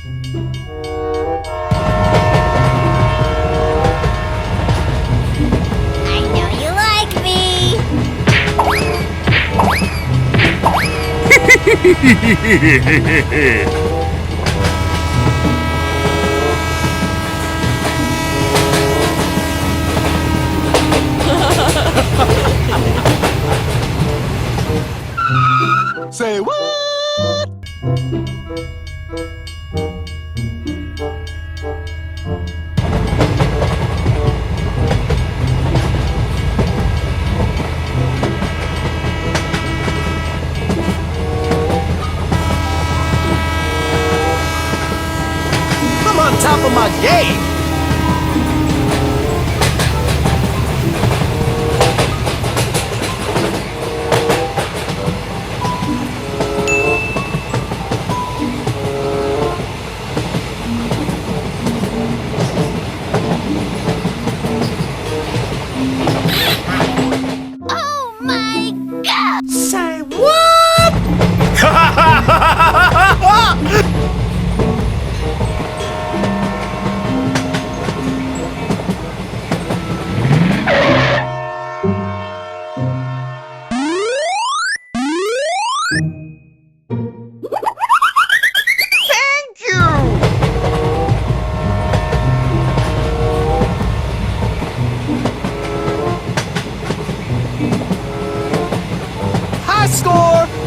I know you like me. Say what? I'm on top of my game. Oh my god! Say what? Thank you. High score.